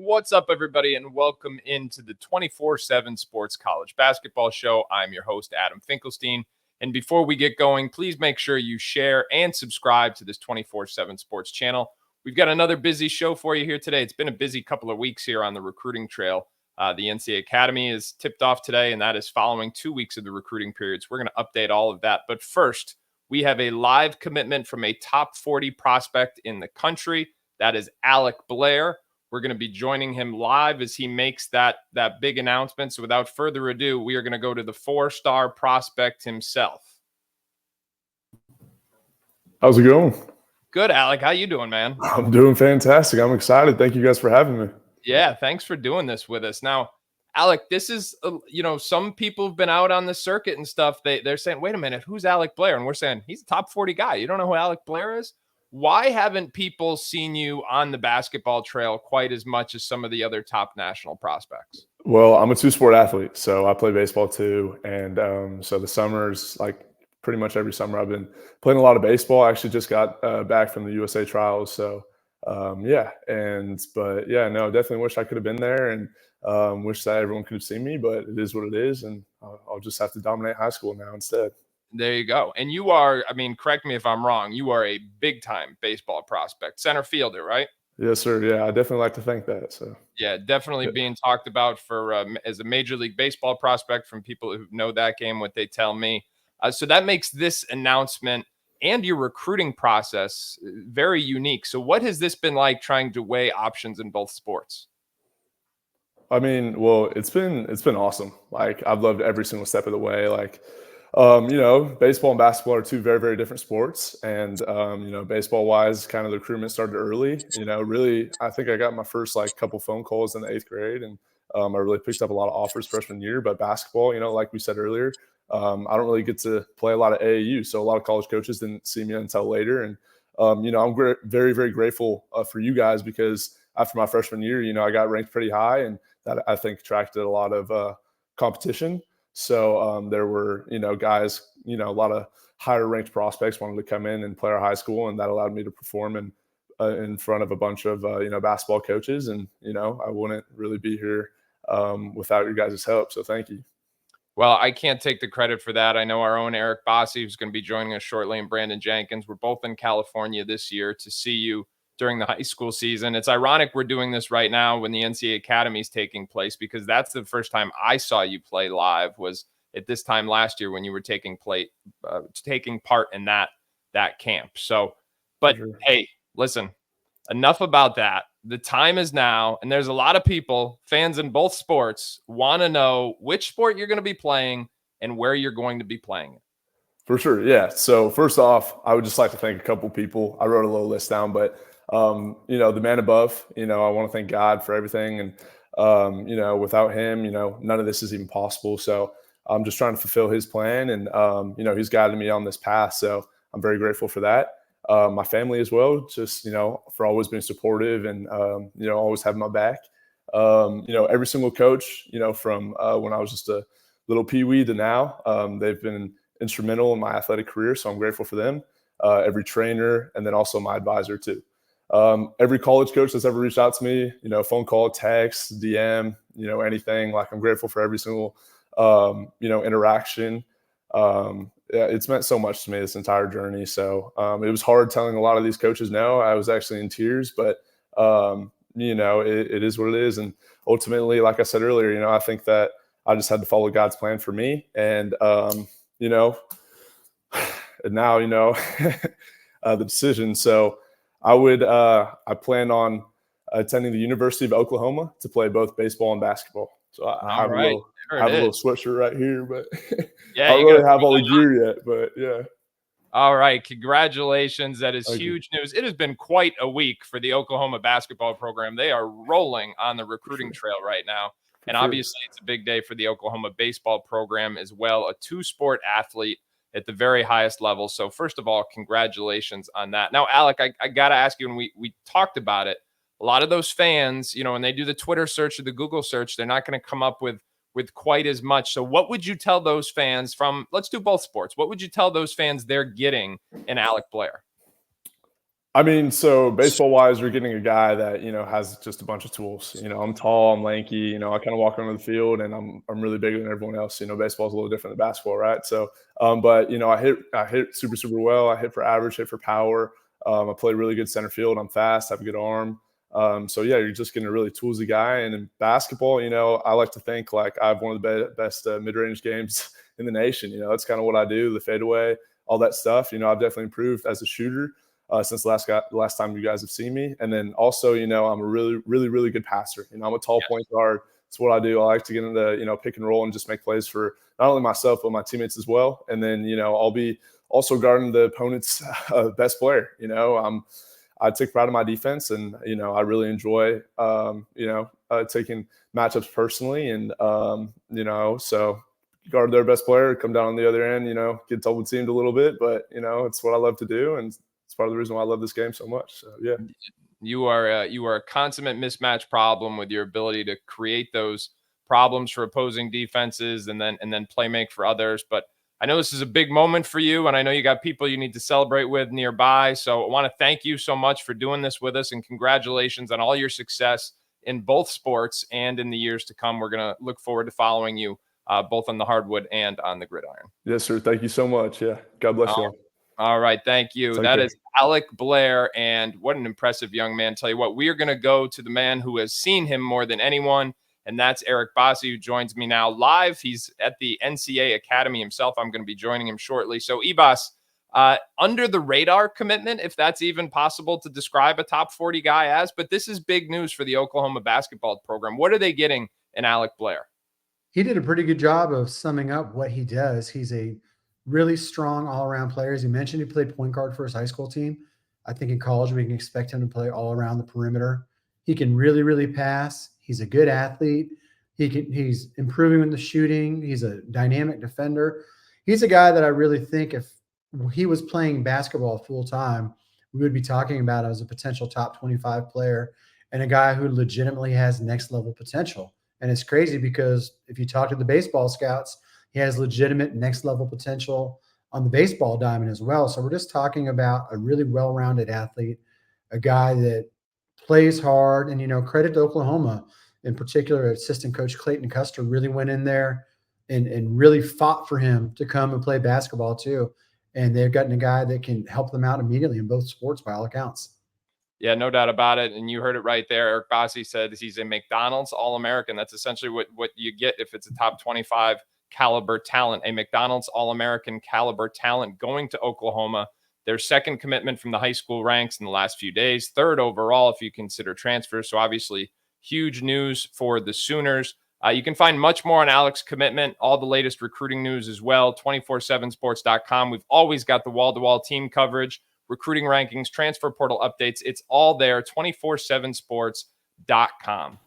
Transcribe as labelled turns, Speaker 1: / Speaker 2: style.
Speaker 1: What's up, everybody, and welcome into the 247 Sports College Basketball Show. I'm your host, Adam Finkelstein. And before we get going, please make sure you share and subscribe to this 247 Sports channel. We've got another busy show for you here today. It's been a busy couple of weeks here on the recruiting trail. The NCAA Academy is tipped off today, and that is following 2 weeks of the recruiting periods. We're going to update all of that. But first, we have a live commitment from a top 40 prospect in the country. That is Alec Blair. We're going to be joining him live as he makes that big announcement. So without further ado, we are going to go to the 4-star prospect himself.
Speaker 2: How's it going?
Speaker 1: Good, Alec. How you doing, man?
Speaker 2: I'm doing fantastic. I'm excited. Thank you guys for having me.
Speaker 1: Yeah, thanks for doing this with us. Now, Alec, this is, some people have been out on the circuit and stuff. They're saying, wait a minute, who's Alec Blair? And we're saying, he's a top 40 guy. You don't know who Alec Blair is? Why haven't people seen you on the basketball trail quite as much as some of the other top national prospects?
Speaker 2: Well, I'm a two-sport athlete, so I play baseball too. And so the summers, like pretty much every summer, I've been playing a lot of baseball. I actually just got back from the USA trials. So, definitely wish I could have been there and wish that everyone could have seen me, but it is what it is. And I'll just have to dominate high school now instead.
Speaker 1: There you go. And you are, correct me if I'm wrong, you are a big-time baseball prospect, center fielder, right?
Speaker 2: Yes, sir. Yeah, I definitely like to think that. So
Speaker 1: yeah, definitely being talked about for as a Major League Baseball prospect from people who know that game, what they tell me. So that makes this announcement and your recruiting process very unique. So what has this been like trying to weigh options in both sports?
Speaker 2: Well, it's been awesome. Like I've loved every single step of the way. Like, baseball and basketball are two very, very different sports. And, baseball wise, kind of the recruitment started early. Really, I think I got my first couple phone calls in the 8th grade. And I really picked up a lot of offers freshman year. But basketball, like we said earlier, I don't really get to play a lot of AAU. So a lot of college coaches didn't see me until later. And, I'm very, very grateful for you guys because after my freshman year, I got ranked pretty high. And that I think attracted a lot of competition. So there were, guys, a lot of higher ranked prospects wanted to come in and play our high school. And that allowed me to perform in front of a bunch of, basketball coaches. And, I wouldn't really be here without your guys' help. So thank you.
Speaker 1: Well, I can't take the credit for that. I know our own Eric Bossi, who's going to be joining us shortly, and Brandon Jenkins. We're both in California this year to see you during the high school season. It's ironic we're doing this right now when the NCAA Academy is taking place, because that's the first time I saw you play live was at this time last year when you were taking part in that camp. So, but hey, listen, enough about that. The time is now, and there's a lot of people, fans in both sports, want to know which sport you're going to be playing and where you're going to be playing it.
Speaker 2: For sure, yeah. So first off, I would just like to thank a couple people. I wrote a little list down, but the man above, I want to thank God for everything. And, without him, none of this is even possible. So I'm just trying to fulfill his plan. And, he's guided me on this path. So I'm very grateful for that. My family as well, just, for always being supportive and, always having my back. Every single coach, from when I was just a little peewee to now, they've been instrumental in my athletic career. So I'm grateful for them. Every trainer, and then also my advisor too. Every college coach that's ever reached out to me, phone call, text, DM, anything, I'm grateful for every single, interaction. It's meant so much to me this entire journey. So, it was hard telling a lot of these coaches no. I was actually in tears, but, it is what it is. And ultimately, like I said earlier, I think that I just had to follow God's plan for me. And, and now, the decision. So, I plan on attending the University of Oklahoma to play both baseball and basketball. So I have a little sweatshirt right here, but
Speaker 1: yeah,
Speaker 2: I don't really have all the gear yet, but yeah.
Speaker 1: All right. Congratulations. That is huge news. It has been quite a week for the Oklahoma basketball program. They are rolling on the recruiting trail right now. And obviously it's a big day for the Oklahoma baseball program as well, a two-sport athlete at the very highest level. So first of all, congratulations on that. Now, Alec, I got to ask you, when we talked about it, a lot of those fans, when they do the Twitter search or the Google search, they're not going to come up with quite as much. So what would you tell those fans from, let's do both sports. What would you tell those fans they're getting in Alec Blair?
Speaker 2: I mean, so baseball wise, you're getting a guy that, has just a bunch of tools. I'm tall, I'm lanky, I kind of walk onto the field and I'm really bigger than everyone else. Baseball's a little different than basketball, right? So, but I hit super, super well. I hit for average, hit for power. I play really good center field. I'm fast, have a good arm. So yeah, you're just getting a really toolsy guy. And in basketball, I like to think like I have one of the best mid-range games in the nation. That's kind of what I do, the fadeaway, all that stuff. I've definitely improved as a shooter since the last time you guys have seen me. And then also, I'm a really, really, really good passer. I'm a tall point guard. It's what I do. I like to get into, pick and roll and just make plays for not only myself, but my teammates as well. And then, I'll be also guarding the opponent's best player. I take pride in my defense and, I really enjoy, taking matchups personally and, so guard their best player, come down on the other end, get double teamed a little bit, but it's what I love to do. And it's part of the reason why I love this game so much. So yeah,
Speaker 1: you are a consummate mismatch problem with your ability to create those problems for opposing defenses and then play make for others. But I know this is a big moment for you, and I know you got people you need to celebrate with nearby. So I want to thank you so much for doing this with us, and congratulations on all your success in both sports and in the years to come. We're going to look forward to following you both on the hardwood and on the gridiron.
Speaker 2: Yes, sir. Thank you so much. Yeah. God bless you all.
Speaker 1: All right. Thank you. That is Alec Blair. And what an impressive young man. Tell you what, we are going to go to the man who has seen him more than anyone. And that's Eric Bossi, who joins me now live. He's at the NCAA Academy himself. I'm going to be joining him shortly. So, Ebos, under the radar commitment, if that's even possible to describe a top 40 guy as, but this is big news for the Oklahoma basketball program. What are they getting in Alec Blair?
Speaker 3: He did a pretty good job of summing up what he does. He's a really strong all-around player. As you mentioned, he played point guard for his high school team. I think in college we can expect him to play all around the perimeter. He can really, really pass. He's a good athlete. He's improving in the shooting. He's a dynamic defender. He's a guy that I really think if he was playing basketball full time, we would be talking about as a potential top 25 player and a guy who legitimately has next level potential. And it's crazy because if you talk to the baseball scouts, he has legitimate next level potential on the baseball diamond as well. So we're just talking about a really well-rounded athlete, a guy that plays hard. And, credit to Oklahoma, in particular, assistant coach Clayton Custer really went in there and really fought for him to come and play basketball too. And they've gotten a guy that can help them out immediately in both sports by all accounts.
Speaker 1: Yeah, no doubt about it. And you heard it right there. Eric Bossi said he's a McDonald's All-American. That's essentially what you get if it's a top 25 caliber talent, a McDonald's All-American caliber talent going to Oklahoma. Their second commitment from the high school ranks in the last few days, third overall if you consider transfers. So obviously huge news for the Sooners. You can find much more on Alec's commitment, all the latest recruiting news as well, 247sports.com. We've always got the wall-to-wall team coverage, recruiting rankings, transfer portal updates. It's all there, 247sports.com.